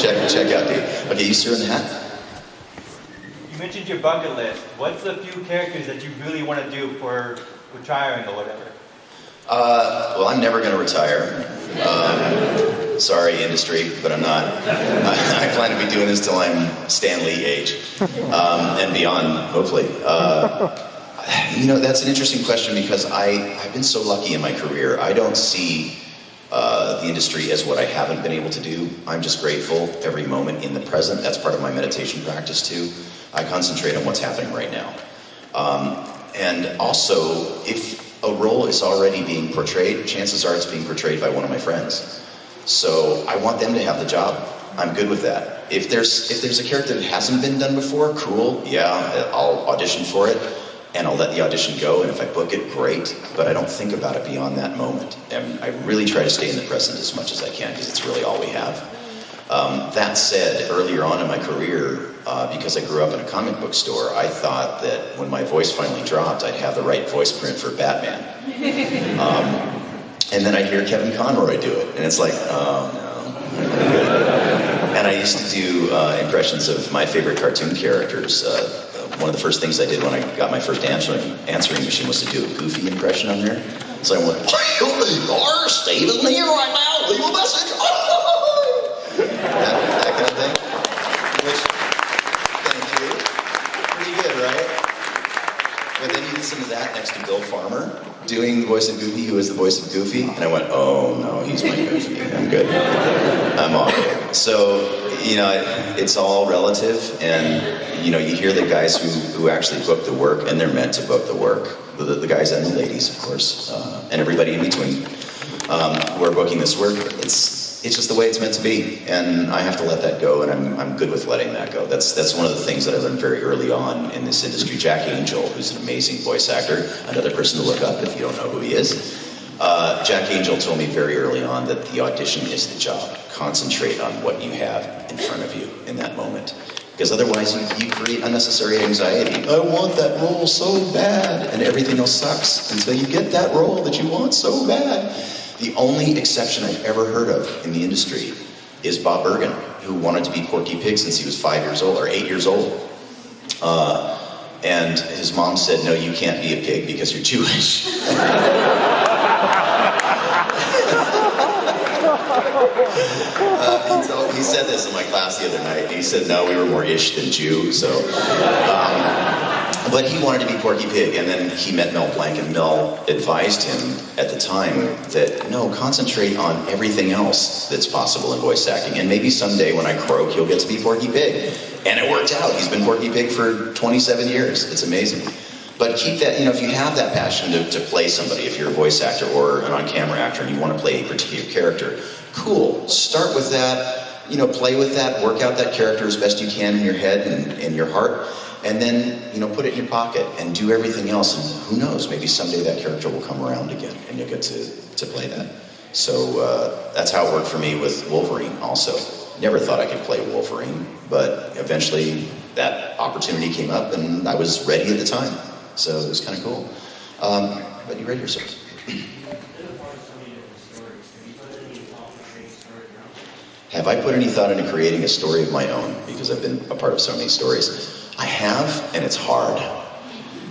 Check out Dee. Okay, you sir in the hat. You mentioned your bucket list. What's the few characters that you really want to do for retiring or whatever? Well, I'm never going to retire. Sorry, industry, but I'm not. I plan to be doing this till I'm Stan Lee age and beyond, hopefully. That's an interesting question because I've been so lucky in my career. I don't see the industry as what I haven't been able to do. I'm just grateful every moment in the present. That's part of my meditation practice too. I concentrate on what's happening right now. And also, if a role is already being portrayed, chances are it's being portrayed by one of my friends. So I want them to have the job. I'm good with that. If there's a character that hasn't been done before, cool, yeah, I'll audition for it, and I'll let the audition go, and if I book it, great, but I don't think about it beyond that moment. And I really try to stay in the present as much as I can, because it's really all we have. That said, earlier on in my career, because I grew up in a comic book store, I thought that when my voice finally dropped, I'd have the right voice print for Batman. And then I'd hear Kevin Conroy do it, and it's like, oh no. And I used to do impressions of my favorite cartoon characters. One of the first things I did when I got my first answering machine was to do a Goofy impression on there. So I went, "You're Steven here right now, leave a message." that kind of thing. Which, thank you. Pretty good, right? But then you listen to that next to Bill Farmer doing the voice of Goofy, who is the voice of Goofy, and I went, oh no, he's my Goofy. I'm good. I'm all good. So, it's all relative, and you hear the guys who actually book the work, and they're meant to book the work. The guys and the ladies, of course, and everybody in between who are booking this work. It's just the way it's meant to be, and I have to let that go, and I'm good with letting that go. That's one of the things that I learned very early on in this industry. Jack Angel, who's an amazing voice actor, another person to look up if you don't know who he is. Jack Angel told me very early on that the audition is the job. Concentrate on what you have in front of you in that moment. Because otherwise you create unnecessary anxiety. I want that role so bad, and everything else sucks until you get that role that you want so bad. The only exception I've ever heard of in the industry is Bob Bergen, who wanted to be Porky Pig since he was 5 years old, or 8 years old. And his mom said, no, you can't be a pig because you're Jewish. He said this in my class the other night. He said, no, we were more ish than Jew, so... But he wanted to be Porky Pig, and then he met Mel Blanc, and Mel advised him at the time that, no, concentrate on everything else that's possible in voice acting, and maybe someday when I croak, you'll get to be Porky Pig. And it worked out. He's been Porky Pig for 27 years. It's amazing. But keep that, if you have that passion to play somebody, if you're a voice actor or an on-camera actor and you want to play a particular character, cool. Start with that, play with that, work out that character as best you can in your head and in your heart. And then, put it in your pocket and do everything else. And who knows, maybe someday that character will come around again and you'll get to play that. So that's how it worked for me with Wolverine also. Never thought I could play Wolverine, but eventually that opportunity came up and I was ready at the time. So it was kind of cool. But you read yourself. Have I put any thought into creating a story of my own? Because I've been a part of so many stories. I have, and it's hard.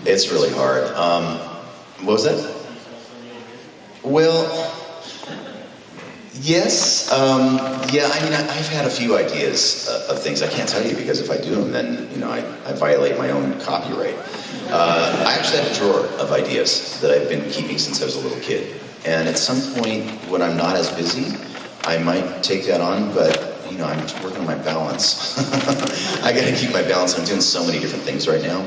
It's really hard. What was that? Well, yes. I've had a few ideas of things. I can't tell you because if I do them, then, I violate my own copyright. I actually have a drawer of ideas that I've been keeping since I was a little kid. And at some point, when I'm not as busy, I might take that on, but I'm working on my balance. I gotta keep my balance. I'm doing so many different things right now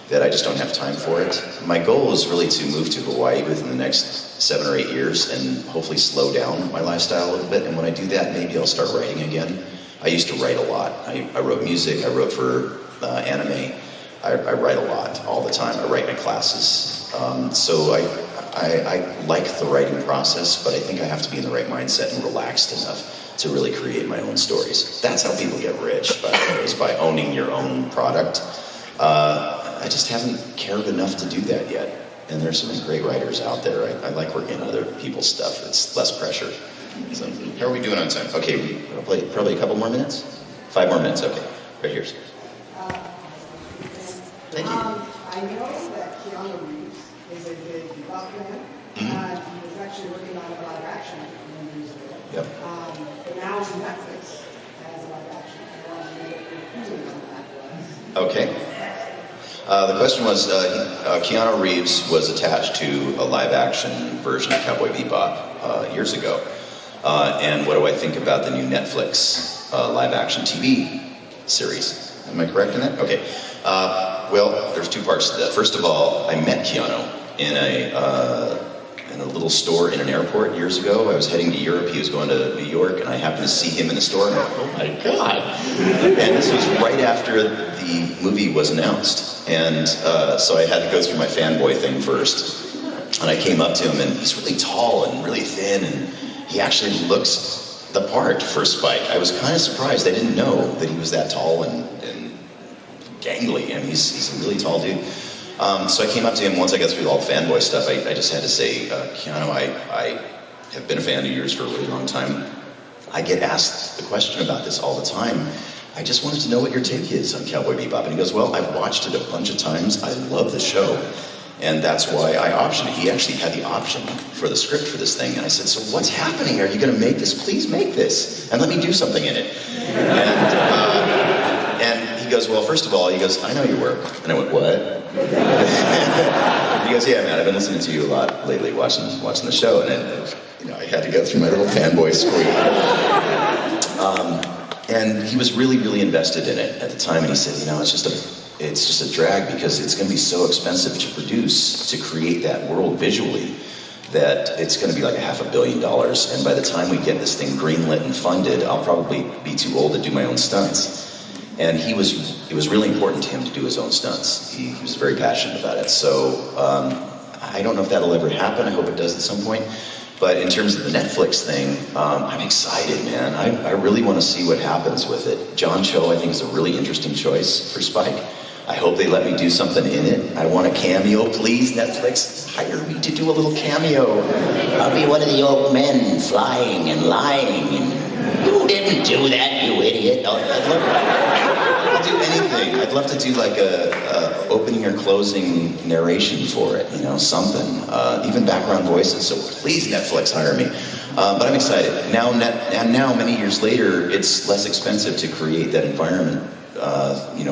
that I just don't have time for it. My goal is really to move to Hawaii within the next 7 or 8 years and hopefully slow down my lifestyle a little bit. And when I do that, maybe I'll start writing again. I used to write a lot. I wrote music, I wrote for anime. I write a lot, all the time. I write my classes. So I like the writing process, but I think I have to be in the right mindset and relaxed enough to really create my own stories. That's how people get rich, by the way, is by owning your own product. I just haven't cared enough to do that yet. And there's so many great writers out there. I like working on other people's stuff. It's less pressure. So, how are we doing on time? Okay, we'll play probably a couple more minutes? 5 more minutes, okay. Right here. Thank you. I know that Keanu Reeves is a big Bebop fan, and he was actually working on a live action many years ago. Yep. But now Netflix has a live action. I want to know what your opinion on that was. Okay. The question was, Keanu Reeves was attached to a live action version of Cowboy Bebop years ago. And what do I think about the new Netflix live action TV series? Am I correct in that? Okay. Well, there's 2 parts to that. First of all, I met Keanu in a little store in an airport years ago. I was heading to Europe. He was going to New York, and I happened to see him in the store. And I went, oh my God. And this was right after the movie was announced. And so I had to go through my fanboy thing first. And I came up to him, and he's really tall and really thin, and he actually looks the part for Spike. I was kind of surprised. I didn't know that he was that tall and gangly, and he's a really tall dude. So I came up to him once I got through all the fanboy stuff. I just had to say, Keanu, I have been a fan of yours for a really long time. I get asked the question about this all the time. I just wanted to know what your take is on Cowboy Bebop. And he goes, well, I've watched it a bunch of times. I love the show. And that's why I optioned it. He actually had the option for the script for this thing. And I said, so what's happening? Are you going to make this? Please make this. And let me do something in it. And he goes, well, first of all, he goes, I know your work. And I went, what? He goes, yeah, man, I've been listening to you a lot lately, watching the show. And I had to go through my little fanboy squeak. And he was really, really invested in it at the time. And he said, it's just a drag because it's going to be so expensive to produce, to create that world visually, that it's going to be like $500 million. And by the time we get this thing greenlit and funded, I'll probably be too old to do my own stunts. And it was really important to him to do his own stunts. He was very passionate about it. So I don't know if that'll ever happen. I hope it does at some point. But in terms of the Netflix thing, I'm excited, man. I really want to see what happens with it. John Cho, I think, is a really interesting choice for Spike. I hope they let me do something in it. I want a cameo. Please, Netflix, hire me to do a little cameo. I'll be one of the old men flying and lying. And you didn't do that, you idiot. I'll do anything. I'd love to do like a opening or closing narration for it, something. Even background voices. So please, Netflix, hire me. But I'm excited. Now, many years later, it's less expensive to create that environment.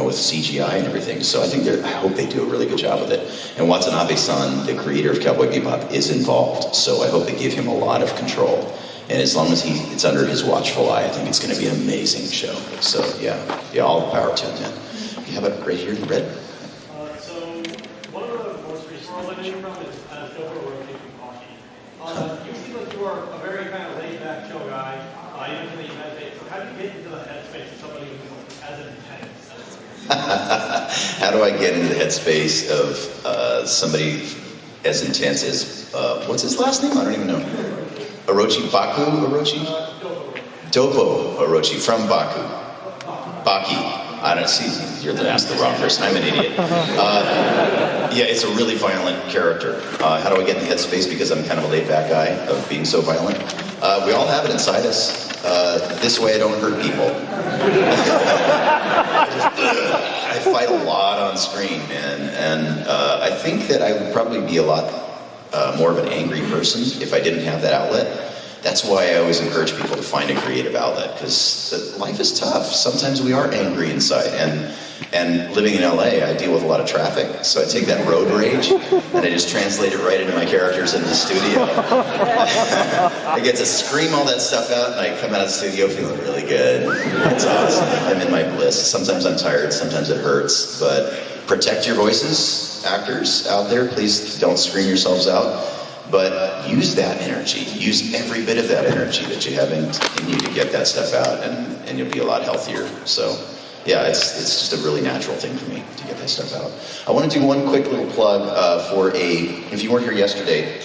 With CGI and everything. So I hope they do a really good job with it. And Watanabe-san, the creator of Cowboy Bebop, is involved. So I hope they give him a lot of control. And as long as it's under his watchful eye, I think it's going to be an amazing show. So yeah, all the power to him, man. You have it right here in red. So one of the most recent roles I know you from is as Joker or Taking Coffee. You seem like you are a very kind of laid-back, chill guy. You mentioned that you meditate. So how do you get into the headspace of somebody who's as intense? How do I get into the headspace of somebody as intense as, what's his last name? I don't even know. Orochi? Dopo Orochi from Baku. Baki. I don't see, you're asking the wrong person. I'm an idiot. Yeah, it's a really violent character. How do I get in the headspace? Because I'm kind of a laid-back guy of being so violent. We all have it inside us. This way I don't hurt people. I fight a lot on screen, man. And I think that I would probably be a lot more of an angry person if I didn't have that outlet. That's why I always encourage people to find a creative outlet, because life is tough. Sometimes we are angry inside, and living in LA, I deal with a lot of traffic, so I take that road rage and I just translate it right into my characters in the studio. I get to scream all that stuff out, and I come out of the studio feeling really good. It's awesome. I'm in my bliss. Sometimes I'm tired, sometimes it hurts, but protect your voices, actors out there. Please don't scream yourselves out. But use that energy. Use every bit of that energy that you have in you to get that stuff out, and you'll be a lot healthier. So, yeah, it's just a really natural thing for me to get that stuff out. I want to do one quick little plug if you weren't here yesterday,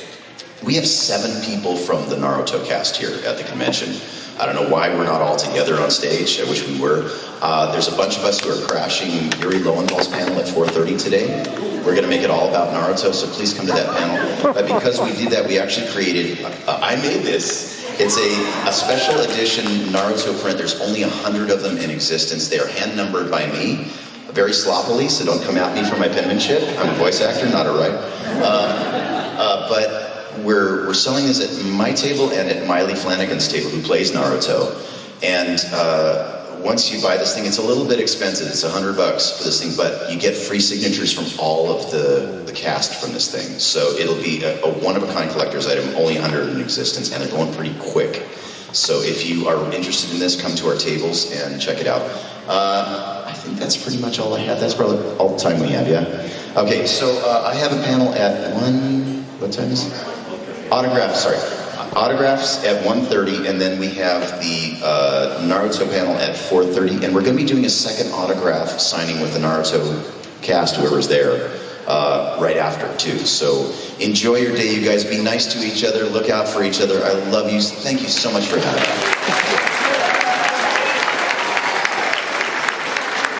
we have 7 people from the Naruto cast here at the convention. I don't know why we're not all together on stage. I wish we were. There's a bunch of us who are crashing Yuri Lowenthal's panel at 4:30 today. We're going to make it all about Naruto, so please come to that panel. But because we did that, we actually created, I made this. It's a special edition Naruto print. There's only 100 of them in existence. They are hand-numbered by me, very sloppily, so don't come at me for my penmanship. I'm a voice actor, not a writer. But we're selling this at my table and at Miley Flanagan's table, who plays Naruto. And once you buy this thing, it's a little bit expensive. It's $100 for this thing, but you get free signatures from all of the cast from this thing. So it'll be a one-of-a-kind collector's item, only 100 in existence, and they're going pretty quick. So if you are interested in this, come to our tables and check it out. I think that's pretty much all I have. That's probably all the time we have, yeah? Okay, so I have a panel at what time is it? Autographs at 1:30, and then we have the Naruto panel at 4:30, and we're going to be doing a second autograph signing with the Naruto cast, whoever's there, right after too. So enjoy your day, you guys. Be nice to each other. Look out for each other. I love you. Thank you so much for having me.